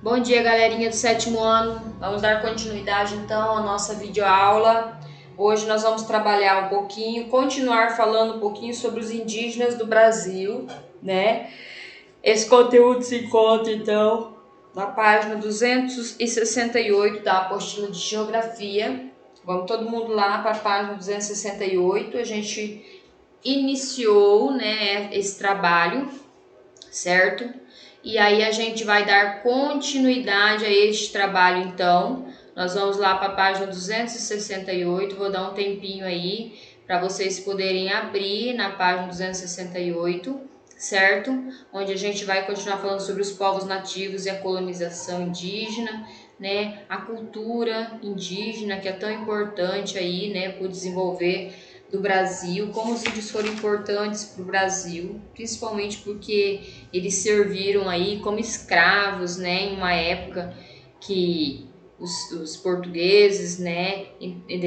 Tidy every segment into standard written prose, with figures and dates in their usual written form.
Bom dia, galerinha do sétimo ano. Vamos dar continuidade então à nossa videoaula. Hoje nós vamos trabalhar um pouquinho, continuar falando um pouquinho sobre os indígenas do Brasil, né? Esse conteúdo se encontra então na página 268 da apostila de Geografia. Vamos todo mundo lá para a página 268. A gente iniciou, né, esse trabalho, certo? E aí a gente vai dar continuidade a este trabalho então. Nós vamos lá para a página 268, vou dar um tempinho aí para vocês poderem abrir na página 268, certo? Onde a gente vai continuar falando sobre os povos nativos e a colonização indígena, né? A cultura indígena que é tão importante aí, né, para o desenvolver do Brasil, como os índios foram importantes para o Brasil, principalmente porque eles serviram aí como escravos, né, em uma época que os portugueses, né,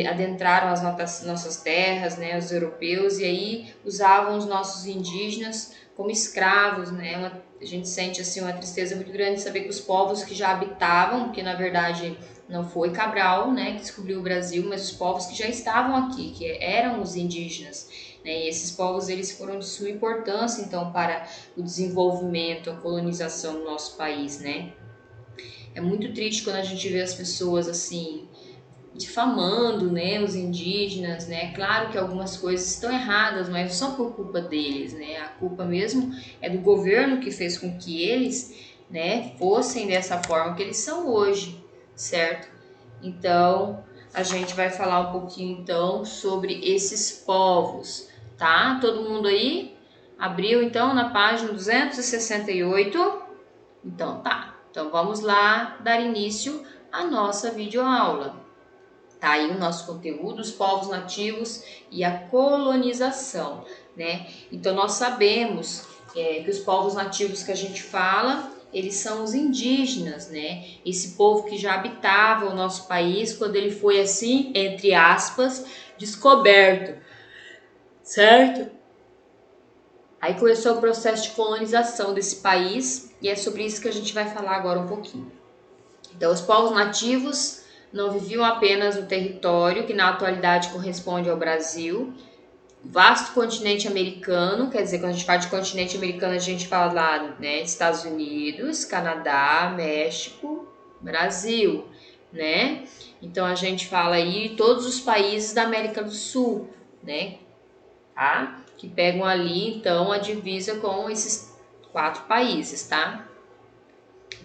adentraram as nossas terras, né, os europeus, e aí usavam os nossos indígenas como escravos, né. A gente sente assim uma tristeza muito grande de saber que os povos que já habitavam, porque na verdade não foi Cabral, né, que descobriu o Brasil, mas os povos que já estavam aqui, que eram os indígenas, né, e esses povos eles foram de suma importância então para o desenvolvimento, a colonização do nosso país, né. É muito triste quando a gente vê as pessoas assim difamando, né, os indígenas, né. Claro que algumas coisas estão erradas, mas não são por culpa deles, né. A culpa mesmo é do governo que fez com que eles, né, fossem dessa forma que eles são hoje, certo? Então, a gente vai falar um pouquinho então sobre esses povos, tá? Todo mundo aí abriu então na página 268? Então tá. Então vamos lá dar início à nossa videoaula. Tá aí o nosso conteúdo, os povos nativos e a colonização, né? Então nós sabemos que os povos nativos que a gente fala, eles são os indígenas, né? Esse povo que já habitava o nosso país quando ele foi assim, entre aspas, descoberto, certo? Aí começou o processo de colonização desse país e é sobre isso que a gente vai falar agora um pouquinho. Então, os povos nativos não viviam apenas no território que na atualidade corresponde ao Brasil, vasto continente americano, quer dizer, quando a gente fala de continente americano, a gente fala lá, né, Estados Unidos, Canadá, México, Brasil, né? Então a gente fala aí todos os países da América do Sul, né? Tá? Que pegam ali então a divisa com esses 4 países, tá?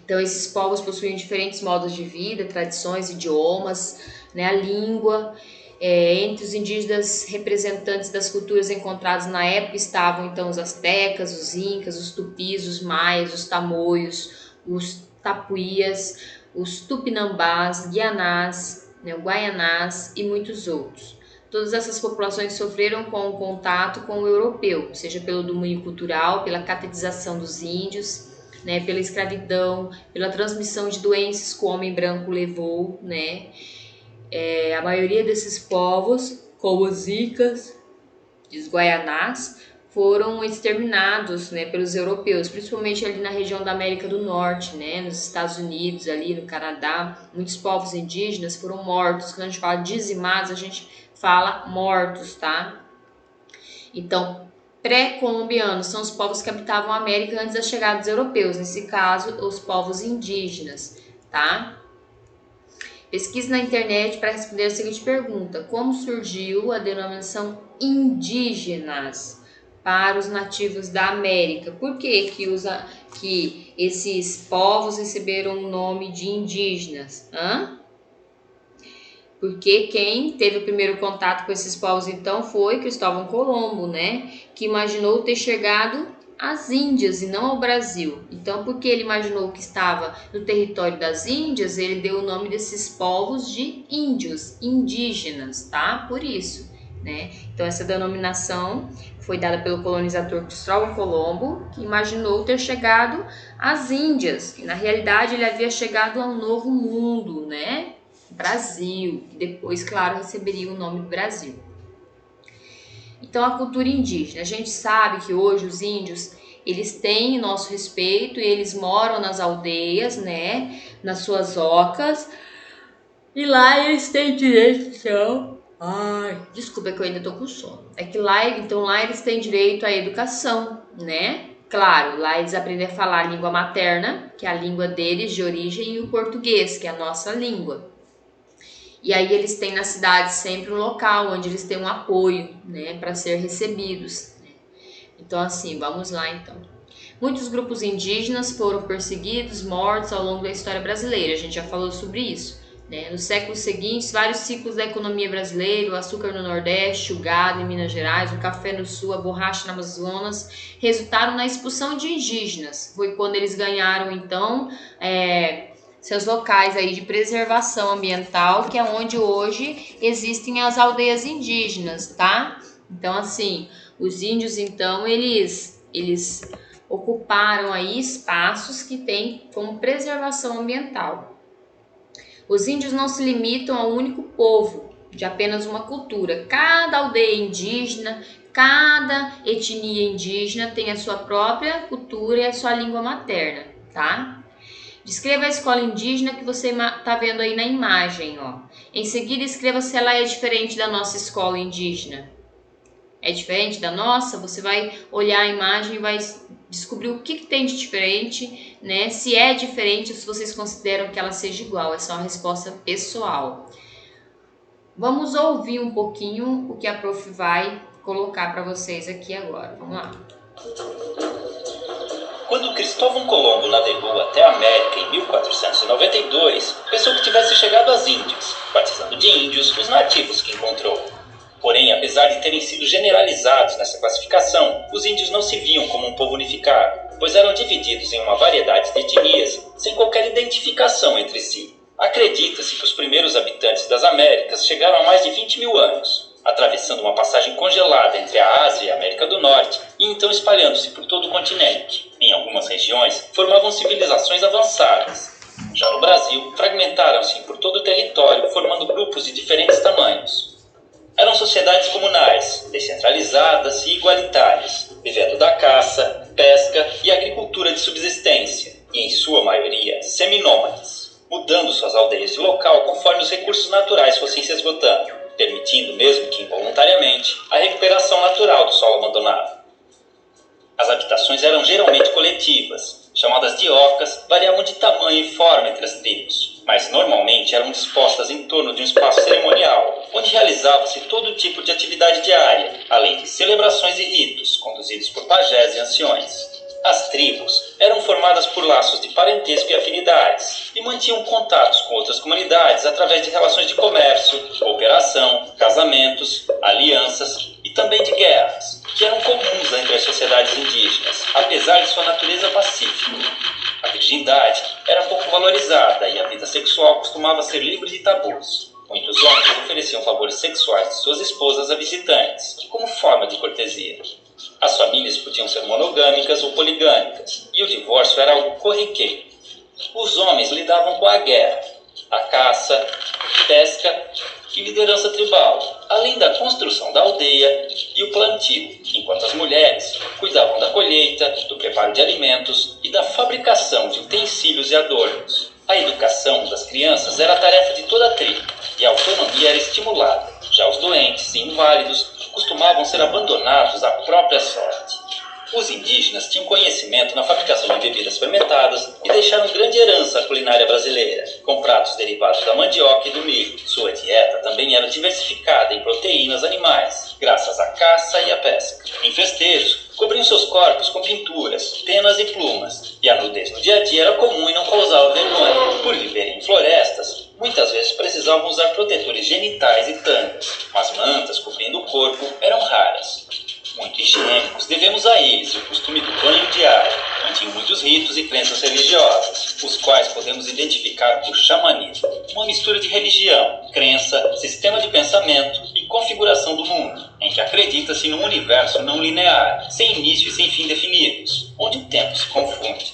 Então, esses povos possuíam diferentes modos de vida, tradições, idiomas, né, a língua. Entre os indígenas representantes das culturas encontradas na época estavam, então, os astecas, os incas, os tupis, os maias, os tamoios, os tapuias, os tupinambás, guianás, né, guaianás e muitos outros. Todas essas populações sofreram com o contato com o europeu, seja pelo domínio cultural, pela catetização dos índios, né, pela escravidão, pela transmissão de doenças que o homem branco levou, né. A maioria desses povos, como os incas e os guaianás, foram exterminados, né, pelos europeus, principalmente ali na região da América do Norte, né, nos Estados Unidos, ali no Canadá. Muitos povos indígenas foram mortos. Quando a gente fala dizimados, a gente fala mortos, tá? Então, pré-colombianos são os povos que habitavam a América antes da chegada dos europeus, nesse caso, os povos indígenas, tá? Pesquise na internet para responder a seguinte pergunta: como surgiu a denominação indígenas para os nativos da América? Por que esses povos receberam o nome de indígenas? Porque quem teve o primeiro contato com esses povos então foi Cristóvão Colombo, né? Que imaginou ter chegado às Índias e não ao Brasil. Então, porque ele imaginou que estava no território das Índias, ele deu o nome desses povos de índios, indígenas, tá? Por isso, né? Então, essa denominação foi dada pelo colonizador Cristóvão Colombo, que imaginou ter chegado às Índias. E, na realidade, ele havia chegado ao Novo Mundo, né? Brasil, que depois, claro, receberia o nome do Brasil. Então, a cultura indígena. A gente sabe que hoje os índios, eles têm nosso respeito e eles moram nas aldeias, né? Nas suas ocas. E lá eles têm direito, então. Ai, desculpa, é que eu ainda tô com sono. É que lá, então, lá eles têm direito à educação, né? Claro, lá eles aprendem a falar a língua materna, que é a língua deles de origem, e o português, que é a nossa língua. E aí eles têm na cidade sempre um local onde eles têm um apoio, né, para ser recebidos. Então, assim, vamos lá então. Muitos grupos indígenas foram perseguidos, mortos ao longo da história brasileira. A gente já falou sobre isso. Nos séculos seguintes, vários ciclos da economia brasileira, o açúcar no Nordeste, o gado em Minas Gerais, o café no Sul, a borracha na Amazonas, resultaram na expulsão de indígenas. Foi quando eles ganharam, então, seus locais aí de preservação ambiental, que é onde hoje existem as aldeias indígenas, tá? Então, assim, os índios, então, eles ocuparam aí espaços que têm como preservação ambiental. Os índios não se limitam a um único povo, de apenas uma cultura. Cada aldeia indígena, cada etnia indígena tem a sua própria cultura e a sua língua materna, tá? Descreva a escola indígena que você está vendo aí na imagem, ó. Em seguida, escreva se ela é diferente da nossa escola indígena. É diferente da nossa? Você vai olhar a imagem e vai descobrir o que tem de diferente, né? Se é diferente ou se vocês consideram que ela seja igual. É só uma resposta pessoal. Vamos ouvir um pouquinho o que a prof vai colocar para vocês aqui agora. Vamos lá. Quando Cristóvão Colombo navegou até a América em 1492, pensou que tivesse chegado às Índias, batizando de índios os nativos que encontrou. Porém, apesar de terem sido generalizados nessa classificação, os índios não se viam como um povo unificado, pois eram divididos em uma variedade de etnias, sem qualquer identificação entre si. Acredita-se que os primeiros habitantes das Américas chegaram há mais de 20 mil anos, atravessando uma passagem congelada entre a Ásia e a América do Norte, e então espalhando-se por todo o continente. Em algumas regiões, formavam civilizações avançadas. Já no Brasil, fragmentaram-se por todo o território, formando grupos de diferentes tamanhos. Eram sociedades comunais, descentralizadas e igualitárias, vivendo da caça, pesca e agricultura de subsistência, e em sua maioria seminômades, mudando suas aldeias de local conforme os recursos naturais fossem se esgotando, permitindo, mesmo que involuntariamente, a recuperação natural do solo abandonado. As habitações eram geralmente coletivas, chamadas de ocas, variavam de tamanho e forma entre as tribos, mas normalmente eram dispostas em torno de um espaço cerimonial, onde realizava-se todo tipo de atividade diária, além de celebrações e ritos, conduzidos por pajés e anciões. As tribos eram formadas por laços de parentesco e afinidades, e mantinham contatos com outras comunidades através de relações de comércio, cooperação, casamentos, alianças e também de guerras, que eram comuns entre as sociedades indígenas, apesar de sua natureza pacífica. A virgindade era pouco valorizada e a vida sexual costumava ser livre de tabus. Muitos homens ofereciam favores sexuais de suas esposas a visitantes, como forma de cortesia. As famílias podiam ser monogâmicas ou poligâmicas, e o divórcio era algo corriqueiro. Os homens lidavam com a guerra, a caça, pesca e liderança tribal, além da construção da aldeia e o plantio, enquanto as mulheres cuidavam da colheita, do preparo de alimentos e da fabricação de utensílios e adornos. A educação das crianças era a tarefa de toda a tribo, e a autonomia era estimulada. Já os doentes e inválidos costumavam ser abandonados à própria sorte. Os indígenas tinham conhecimento na fabricação de bebidas fermentadas e deixaram grande herança à culinária brasileira, com pratos derivados da mandioca e do milho. Sua dieta também era diversificada em proteínas animais, graças à caça e à pesca. Em festejos, cobriam seus corpos com pinturas, penas e plumas, e a nudez no dia a dia era comum e não causava vergonha. Por viverem em florestas, muitas vezes precisavam usar protetores genitais e tangas, mas mantas cobrindo o corpo eram raras. Muito higiênicos, devemos a eles o costume do banho diário. Mantinham muitos ritos e crenças religiosas, os quais podemos identificar por xamanismo, uma mistura de religião, crença, sistema de pensamento e configuração do mundo, em que acredita-se num universo não linear, sem início e sem fim definidos, onde o tempo se confunde.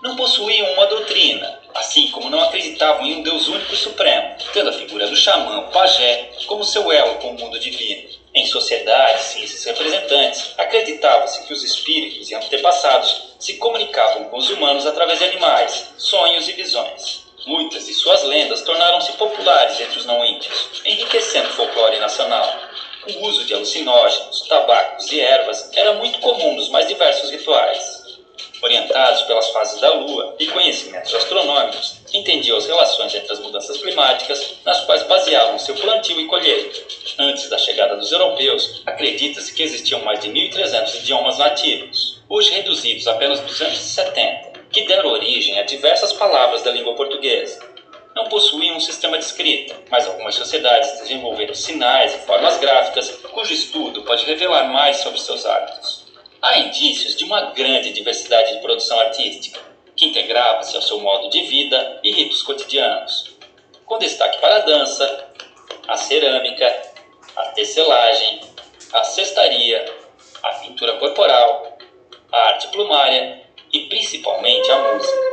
Não possuíam uma doutrina, assim como não acreditavam em um Deus único e supremo, tendo a figura do xamã, o pajé, como seu elo com o mundo divino. Em sociedades e esses representantes, acreditava-se que os espíritos e antepassados se comunicavam com os humanos através de animais, sonhos e visões. Muitas de suas lendas tornaram-se populares entre os não-índios, enriquecendo o folclore nacional. O uso de alucinógenos, tabacos e ervas era muito comum nos mais diversos rituais. Orientados pelas fases da lua e conhecimentos astronômicos, entendiam as relações entre as mudanças climáticas, nas quais baseavam seu plantio e colheita. Antes da chegada dos europeus, acredita-se que existiam mais de 1.300 idiomas nativos, hoje reduzidos a apenas 270, que deram origem a diversas palavras da língua portuguesa. Não possuíam um sistema de escrita, mas algumas sociedades desenvolveram sinais e formas gráficas, cujo estudo pode revelar mais sobre seus hábitos. Há indícios de uma grande diversidade de produção artística, que integrava-se ao seu modo de vida e ritos cotidianos, com destaque para a dança, a cerâmica, a tecelagem, a cestaria, a pintura corporal, a arte plumária e principalmente a música.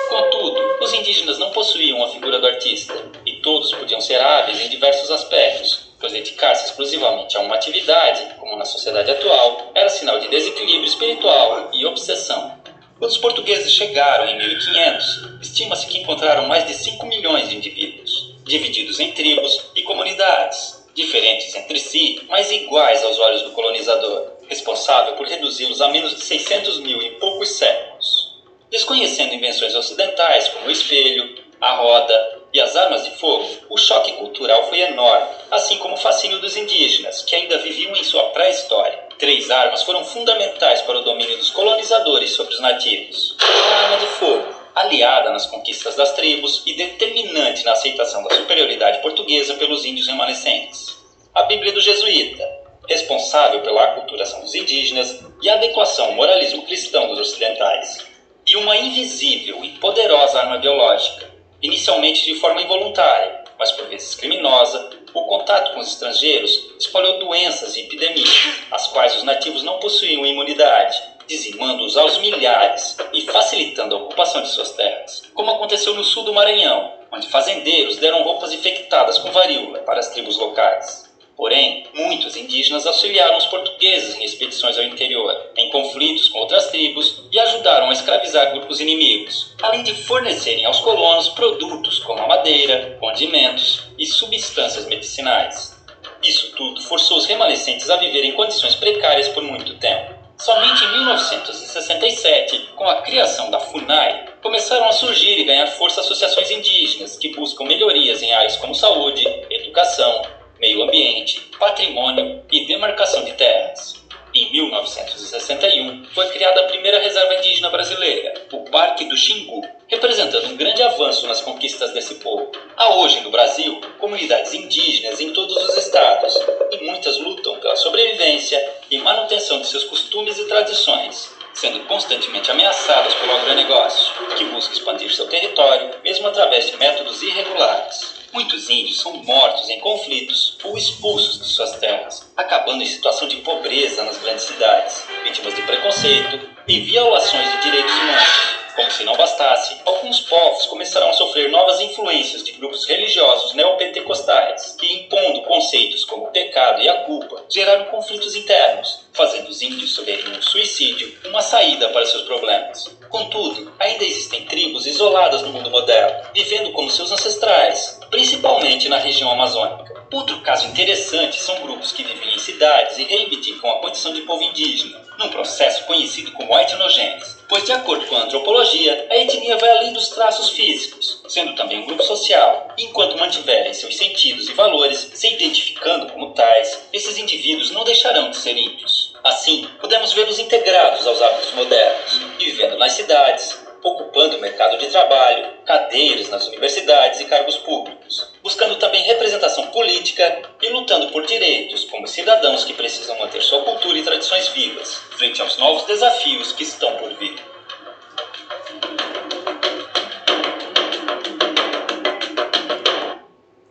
Contudo, os indígenas não possuíam a figura do artista, e todos podiam ser hábeis em diversos aspectos, pois dedicar-se exclusivamente a uma atividade, como na sociedade atual, era sinal de desequilíbrio espiritual e obsessão. Quando os portugueses chegaram em 1500, estima-se que encontraram mais de 5 milhões de indivíduos, divididos em tribos e comunidades, diferentes entre si, mas iguais aos olhos do colonizador, responsável por reduzi-los a menos de 600 mil em poucos séculos. Desconhecendo invenções ocidentais como o espelho, a roda e as armas de fogo, o choque cultural foi enorme, assim como o fascínio dos indígenas, que ainda viviam em sua pré-história. 3 armas foram fundamentais para o domínio dos colonizadores sobre os nativos. A arma de fogo, aliada nas conquistas das tribos e determinante na aceitação da superioridade portuguesa pelos índios remanescentes. A Bíblia do Jesuíta, responsável pela aculturação dos indígenas e a adequação ao moralismo cristão dos ocidentais. E uma invisível e poderosa arma biológica, inicialmente de forma involuntária, mas por vezes criminosa, o contato com os estrangeiros espalhou doenças e epidemias, às quais os nativos não possuíam imunidade, dizimando-os aos milhares e facilitando a ocupação de suas terras, como aconteceu no sul do Maranhão, onde fazendeiros deram roupas infectadas com varíola para as tribos locais. Porém, muitos indígenas auxiliaram os portugueses em expedições ao interior, em conflitos com outras tribos e ajudaram a escravizar grupos inimigos, além de fornecerem aos colonos produtos como a madeira, condimentos e substâncias medicinais. Isso tudo forçou os remanescentes a viver em condições precárias por muito tempo. Somente em 1967, com a criação da FUNAI, começaram a surgir e ganhar força associações indígenas que buscam melhorias em áreas como saúde, educação, meio ambiente, patrimônio e demarcação de terras. Em 1961, foi criada a primeira reserva indígena brasileira, o Parque do Xingu, representando um grande avanço nas conquistas desse povo. Há hoje no Brasil comunidades indígenas em todos os estados, e muitas lutam pela sobrevivência e manutenção de seus costumes e tradições, sendo constantemente ameaçadas pelo agronegócio, que busca expandir seu território, mesmo através de métodos irregulares. Muitos índios são mortos em conflitos ou expulsos de suas terras, acabando em situação de pobreza nas grandes cidades, vítimas de preconceito e violações de direitos humanos. Como se não bastasse, alguns povos começaram a sofrer novas influências de grupos religiosos neopentecostais, que, impondo conceitos como o pecado e a culpa, geraram conflitos internos, fazendo os índios verem o suicídio uma saída para seus problemas. Contudo, ainda existem tribos isoladas no mundo moderno, vivendo como seus ancestrais, principalmente na região amazônica. Outro caso interessante são grupos que vivem em cidades e reivindicam a condição de povo indígena, num processo conhecido como etnogênese, pois, de acordo com a antropologia, a etnia vai além dos traços físicos, sendo também um grupo social. Enquanto mantiverem seus sentidos e valores, se identificando como tais, esses indivíduos não deixarão de ser índios. Assim, podemos vê-los integrados aos hábitos modernos e vivendo nas cidades, ocupando o mercado de trabalho, cadeiras nas universidades e cargos públicos, buscando também representação política e lutando por direitos como cidadãos que precisam manter sua cultura e tradições vivas, frente aos novos desafios que estão por vir.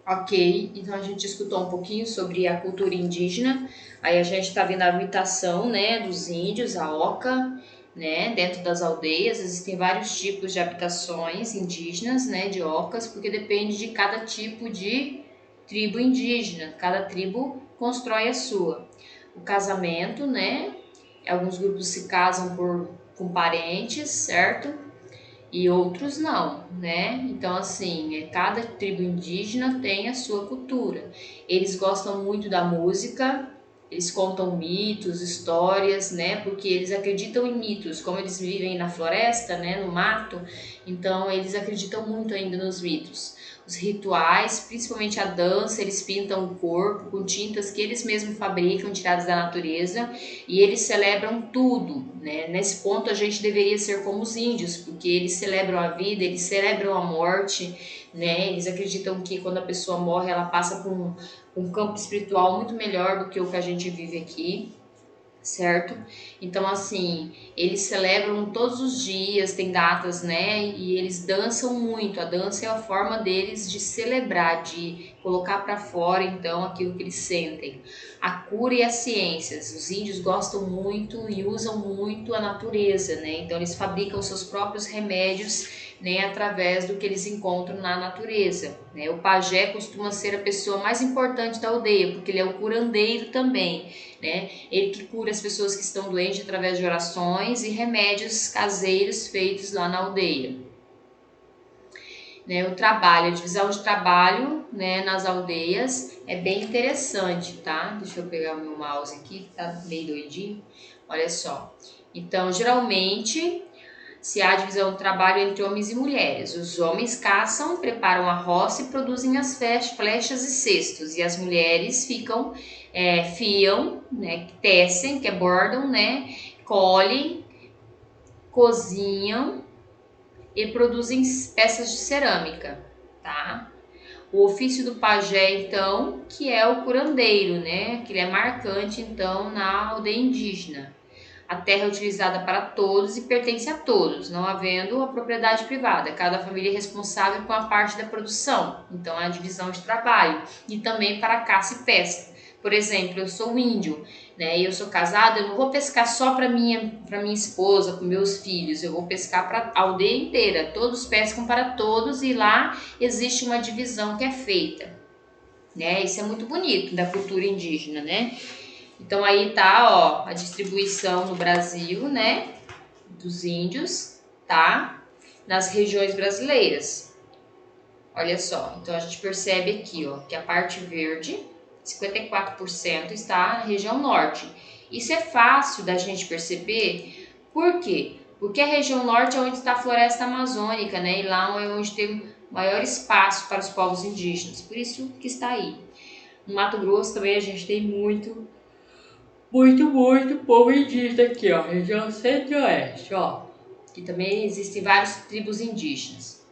Ok, então a gente escutou um pouquinho sobre a cultura indígena, aí a gente está vendo a imitação, né, dos índios, a oca, né? Dentro das aldeias existem vários tipos de habitações indígenas, né? De ocas, porque depende de cada tipo de tribo indígena. Cada tribo constrói a sua. O casamento, né? Alguns grupos se casam com parentes, certo? E outros não, né? Então, assim, cada tribo indígena tem a sua cultura. Eles gostam muito da música, eles contam mitos, histórias, né? Porque eles acreditam em mitos, como eles vivem na floresta, né? No mato, então eles acreditam muito ainda nos mitos. Os rituais, principalmente a dança, eles pintam o corpo com tintas que eles mesmos fabricam, tiradas da natureza, e eles celebram tudo, né? Nesse ponto a gente deveria ser como os índios, porque eles celebram a vida, eles celebram a morte, né? Eles acreditam que quando a pessoa morre, ela passa por um campo espiritual muito melhor do que o que a gente vive aqui, certo? Então, assim, eles celebram todos os dias, tem datas, né? E eles dançam muito. A dança é a forma deles de celebrar, de colocar para fora, então, aquilo que eles sentem. A cura e as ciências. Os índios gostam muito e usam muito a natureza, né? Então, eles fabricam seus próprios remédios, né, através do que eles encontram na natureza, né? O pajé costuma ser a pessoa mais importante da aldeia, porque ele é o curandeiro também, né? Ele que cura as pessoas que estão doentes através de orações e remédios caseiros feitos lá na aldeia. Né, o trabalho, a divisão de trabalho, né, nas aldeias é bem interessante, tá? Deixa eu pegar o meu mouse aqui, que tá meio doidinho. Olha só. Então, geralmente, se há divisão do trabalho entre homens e mulheres. Os homens caçam, preparam a roça e produzem as flechas e cestos. E as mulheres fiam, né, tecem, que é bordam, né, colhem, cozinham e produzem peças de cerâmica, tá? O ofício do pajé, então, que é o curandeiro, né, que ele é marcante, então, na aldeia indígena. A terra é utilizada para todos e pertence a todos, não havendo a propriedade privada. Cada família é responsável com a parte da produção, então há a divisão de trabalho. E também para caça e pesca. Por exemplo, eu sou índio, né? E eu sou casada, eu não vou pescar só para minha esposa, para meus filhos, eu vou pescar para a aldeia inteira. Todos pescam para todos e lá existe uma divisão que é feita, né? Isso é muito bonito da cultura indígena, né? Então aí tá, ó, a distribuição no Brasil, né, dos índios, tá? Nas regiões brasileiras. Olha só, então a gente percebe aqui, ó, que a parte verde, 54% está na região norte. Isso é fácil da gente perceber, por quê? Porque a região norte é onde está a floresta amazônica, né? E lá é onde tem maior espaço para os povos indígenas, por isso que está aí. No Mato Grosso também a gente tem muito povo indígena aqui, ó, região centro-oeste, ó. Que também existem várias tribos indígenas.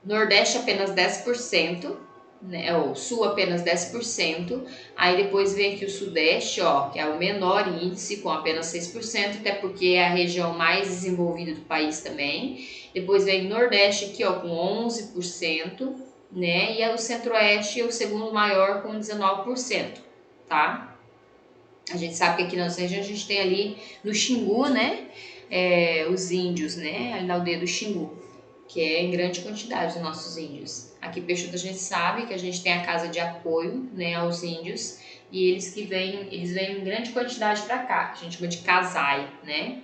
Nordeste apenas 10%, né, ou Sul apenas 10%. Aí depois vem aqui o Sudeste, ó, que é o menor índice, com apenas 6%, até porque é a região mais desenvolvida do país também. Depois vem o Nordeste aqui, ó, com 11%, né, e o Centro-Oeste é o segundo maior com 19%, tá? A gente sabe que aqui na nossa região a gente tem ali no Xingu, né? Os índios, né? Ali na aldeia do Xingu, que é em grande quantidade os nossos índios. Aqui em Peixoto a gente sabe que a gente tem a casa de apoio, né, aos índios, e eles vêm em grande quantidade para cá, que a gente chama de casai, né?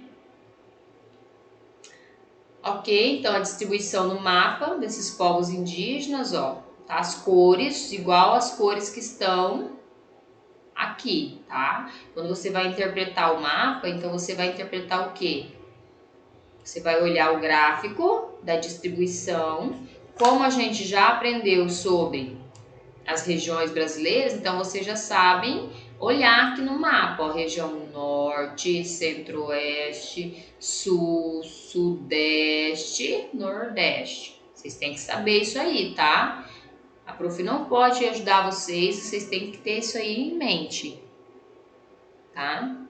Ok, então a distribuição no mapa desses povos indígenas, ó, tá? As cores, igual as cores que estão aqui, tá? Quando você vai interpretar o mapa, então você vai interpretar o quê? Você vai olhar o gráfico da distribuição. Como a gente já aprendeu sobre as regiões brasileiras, então vocês já sabem olhar aqui no mapa, ó, região norte, centro-oeste, sul, sudeste, nordeste. Vocês têm que saber isso aí, tá? A prof não pode ajudar vocês, vocês têm que ter isso aí em mente, tá?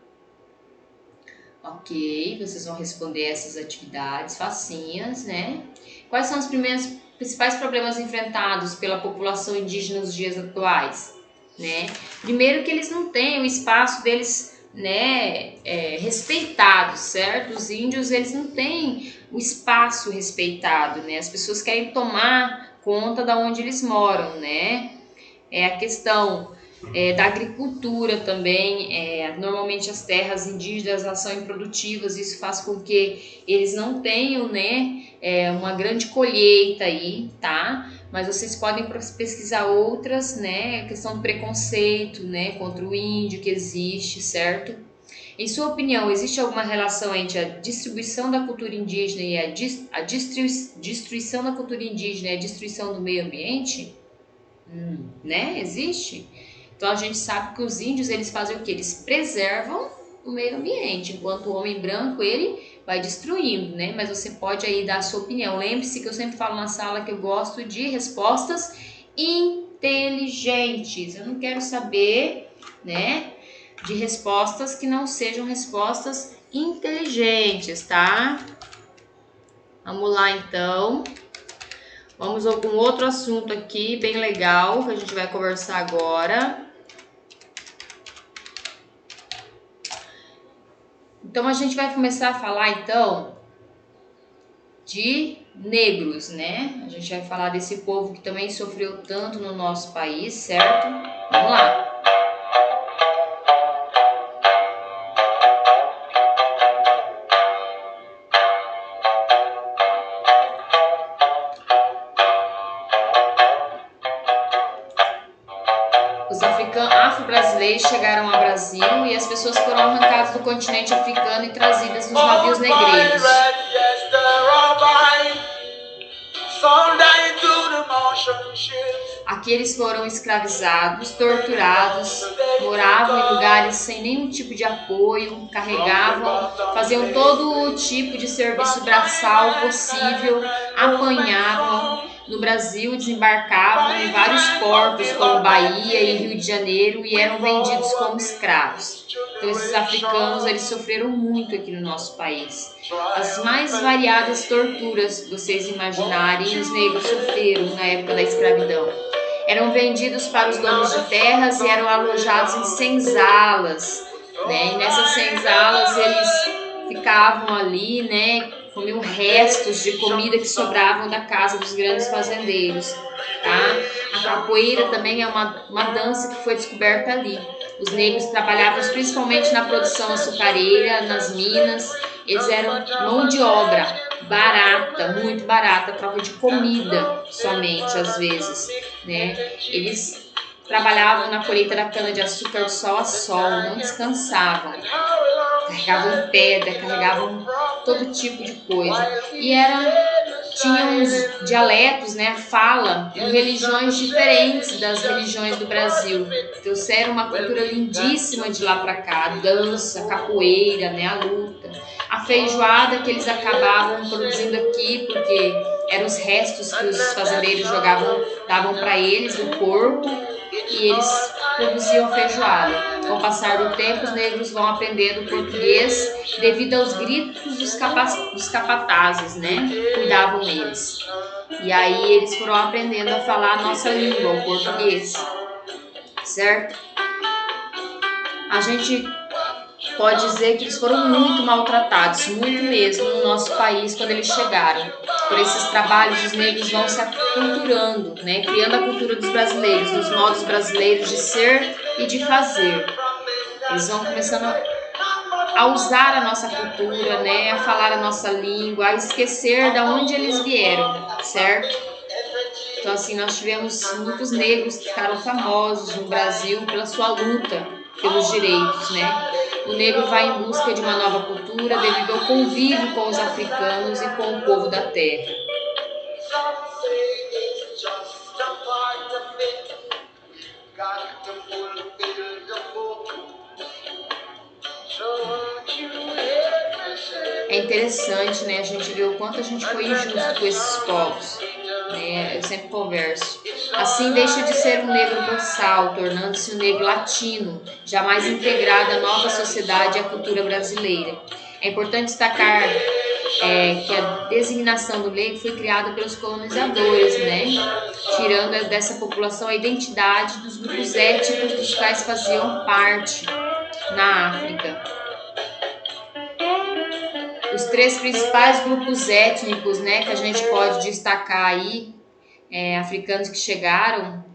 Ok, vocês vão responder essas atividades facinhas, né? Quais são os principais problemas enfrentados pela população indígena nos dias atuais, né? Primeiro que eles não têm o espaço deles né, respeitados, certo? Os índios, eles não têm o espaço respeitado, né? As pessoas querem tomar conta da onde eles moram, né? É a questão da agricultura também. Normalmente as terras indígenas, elas são improdutivas, isso faz com que eles não tenham, né, uma grande colheita aí, tá? Mas vocês podem pesquisar outras, né? A questão do preconceito, né, contra o índio que existe, certo? Em sua opinião, existe alguma relação entre a distribuição da cultura indígena e a destruição da cultura indígena e a destruição do meio ambiente? Né? Existe? Então a gente sabe que os índios, eles fazem o que? Eles preservam o meio ambiente, enquanto o homem branco, ele vai destruindo, né? Mas você pode aí dar a sua opinião. Lembre-se que eu sempre falo na sala que eu gosto de respostas inteligentes. Eu não quero saber, né, de respostas que não sejam respostas inteligentes, tá? Vamos lá então. Vamos com outro assunto aqui, bem legal, que a gente vai conversar agora. Então, a gente vai começar a falar, então, de negros, né? A gente vai falar desse povo que também sofreu tanto no nosso país, certo? Vamos lá. Os afro-brasileiros chegaram ao Brasil e as pessoas foram arrancadas do continente africano e trazidas nos navios negreiros. Aqui eles foram escravizados, torturados, moravam em lugares sem nenhum tipo de apoio, carregavam, faziam todo o tipo de serviço braçal possível, apanhavam. No Brasil, desembarcavam em vários portos, como Bahia e Rio de Janeiro, e eram vendidos como escravos. Então, esses africanos, eles sofreram muito aqui no nosso país. As mais variadas torturas que vocês imaginarem, os negros sofreram na época da escravidão. Eram vendidos para os donos de terras e eram alojados em senzalas, né? E nessas senzalas, eles ficavam ali, né? Comiam restos de comida que sobravam da casa dos grandes fazendeiros, tá? A capoeira também é uma dança que foi descoberta ali. Os negros trabalhavam principalmente na produção açucareira, nas minas. Eles eram mão de obra barata, muito barata, troca de comida somente, às vezes, né? Eles trabalhavam na colheita da cana-de-açúcar de sol a sol, não descansavam. Carregavam pedra, carregavam todo tipo de coisa. E tinham uns dialetos, né, fala, em religiões diferentes das religiões do Brasil. Então, isso era uma cultura lindíssima de lá para cá. A dança, a capoeira, né, a luta. A feijoada que eles acabavam produzindo aqui, porque eram os restos que os fazendeiros davam para eles, do porco, e eles produziam feijoada. Com o passar do tempo, os negros vão aprendendo português devido aos gritos dos capatazes, né? Cuidavam eles. E aí eles foram aprendendo a falar a nossa língua, o português. Certo? A gente pode dizer que eles foram muito maltratados, muito mesmo, no nosso país quando eles chegaram. Por esses trabalhos, os negros vão se aculturando, né? Criando a cultura dos brasileiros, dos modos brasileiros de ser e de fazer. Eles vão começando a usar a nossa cultura, né? A falar a nossa língua, a esquecer de onde eles vieram, certo? Então, assim, nós tivemos muitos negros que ficaram famosos no Brasil pela sua luta pelos direitos, né? O negro vai em busca de uma nova cultura devido ao convívio com os africanos e com o povo da terra. É interessante, né? A gente vê o quanto a gente foi injusto com esses povos, né? Eu sempre converso. Assim deixa de ser um negro boçal, tornando-se um negro latino, jamais integrado à nova sociedade e à cultura brasileira. É importante destacar que a designação do negro foi criada pelos colonizadores, né? Tirando dessa população a identidade dos grupos étnicos dos quais faziam parte. na África. Os três principais grupos étnicos, né, que a gente pode destacar aí, africanos que chegaram,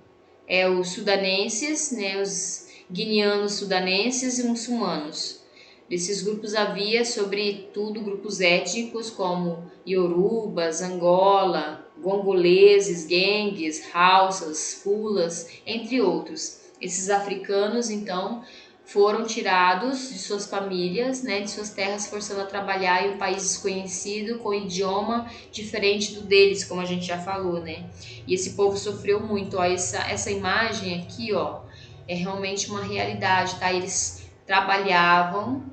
os sudanenses, né, os guineanos sudanenses e muçulmanos. Desses grupos havia, sobretudo, grupos étnicos como iorubas, Angola, gongoleses, guengues, hausas, fulas, entre outros. Esses africanos, então, foram tirados de suas famílias, né, de suas terras, forçando a trabalhar em um país desconhecido, com idioma diferente do deles, como a gente já falou, né? E esse povo sofreu muito, ó, essa imagem aqui, ó, é realmente uma realidade, tá? Eles trabalhavam,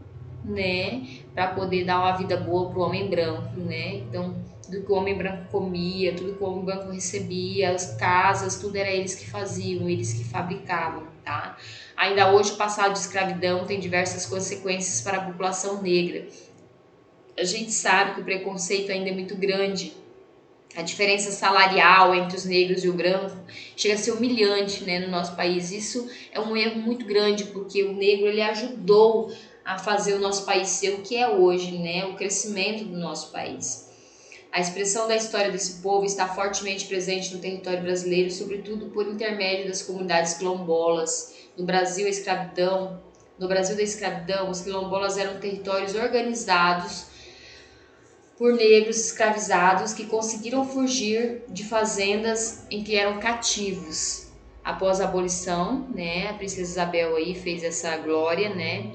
né, para poder dar uma vida boa pro homem branco, né? Então, tudo que o homem branco comia, tudo que o homem branco recebia, as casas, tudo era eles que faziam, eles que fabricavam, tá? Ainda hoje, o passado de escravidão tem diversas consequências para a população negra. A gente sabe que o preconceito ainda é muito grande. A diferença salarial entre os negros e o branco chega a ser humilhante, né, no nosso país. Isso é um erro muito grande, porque o negro ele ajudou a fazer o nosso país ser o que é hoje, né, o crescimento do nosso país. A expressão da história desse povo está fortemente presente no território brasileiro, sobretudo por intermédio das comunidades quilombolas. No Brasil da escravidão, os quilombolas eram territórios organizados por negros escravizados que conseguiram fugir de fazendas em que eram cativos. Após a abolição, né, a princesa Isabel aí fez essa glória, né,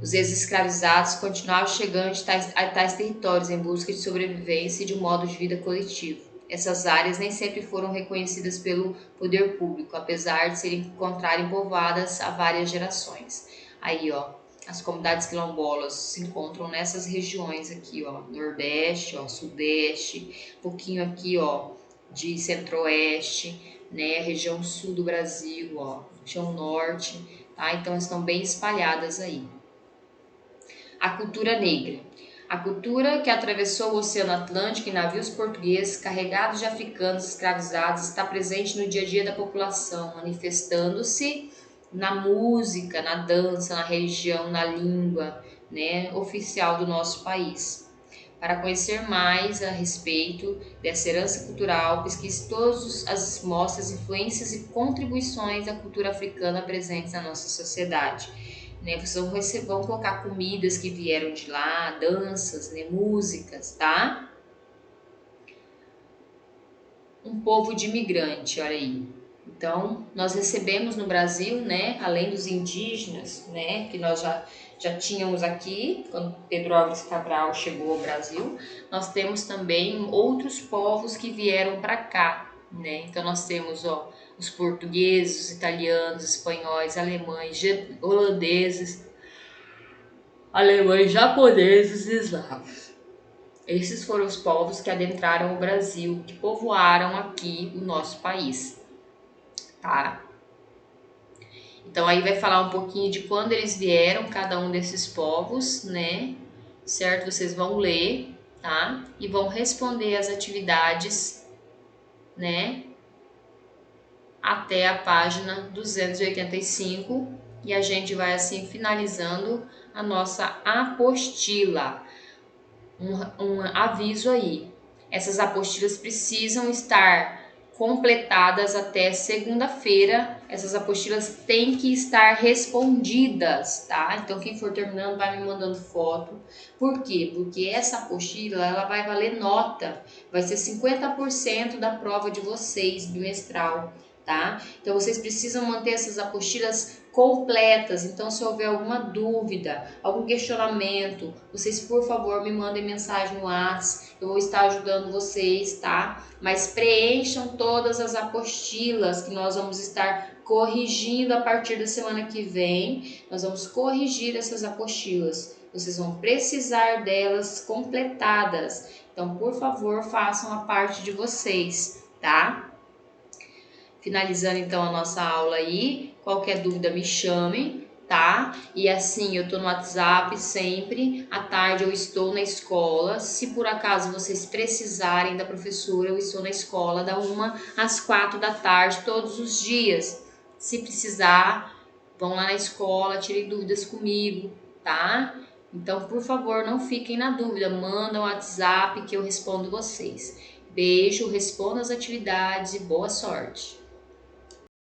os ex-escravizados continuavam chegando a tais territórios em busca de sobrevivência e de um modo de vida coletivo. Essas áreas nem sempre foram reconhecidas pelo poder público, apesar de serem encontrarem povoadas há várias gerações. Aí, ó, as comunidades quilombolas se encontram nessas regiões aqui, ó, Nordeste, ó, Sudeste, um pouquinho aqui, ó, de Centro-Oeste, né, região Sul do Brasil, ó, região Norte, tá? Então estão bem espalhadas aí. A cultura negra. A cultura que atravessou o Oceano Atlântico em navios portugueses carregados de africanos escravizados está presente no dia a dia da população, manifestando-se na música, na dança, na religião, na língua, né, oficial do nosso país. Para conhecer mais a respeito dessa herança cultural, pesquise todas as mostras, influências e contribuições da cultura africana presentes na nossa sociedade. Né? Vocês vão colocar comidas que vieram de lá, danças, né? Músicas, tá? Um povo de imigrante, olha aí. Então, nós recebemos no Brasil, né, além dos indígenas, né, que nós já tínhamos aqui, quando Pedro Álvares Cabral chegou ao Brasil, nós temos também outros povos que vieram para cá, né? Então, nós temos, ó, os portugueses, os italianos, espanhóis, alemães, holandeses, japoneses e eslavos. Esses foram os povos que adentraram o Brasil, que povoaram aqui o nosso país, tá? Então aí vai falar um pouquinho de quando eles vieram, cada um desses povos, né? Certo? Vocês vão ler, tá? E vão responder as atividades, né? Até a página 285 e a gente vai assim finalizando a nossa apostila. Um aviso aí, essas apostilas precisam estar completadas até segunda-feira. Essas apostilas têm que estar respondidas, tá? Então quem for terminando vai me mandando foto. Por quê? Porque essa apostila ela vai valer nota, vai ser 50% da prova de vocês bimestral, tá? Então vocês precisam manter essas apostilas completas. Então se houver alguma dúvida, algum questionamento, vocês por favor me mandem mensagem no WhatsApp, eu vou estar ajudando vocês, tá? Mas preencham todas as apostilas que nós vamos estar corrigindo a partir da semana que vem. Nós vamos corrigir essas apostilas, vocês vão precisar delas completadas. Então por favor façam a parte de vocês, tá? Finalizando então a nossa aula aí, qualquer dúvida me chame, tá? E assim, eu tô no WhatsApp sempre, à tarde eu estou na escola, se por acaso vocês precisarem da professora, eu estou na escola da 1 às 4 da tarde, todos os dias. Se precisar, vão lá na escola, tirem dúvidas comigo, tá? Então, por favor, não fiquem na dúvida, manda um WhatsApp que eu respondo vocês. Beijo, respondo as atividades e boa sorte!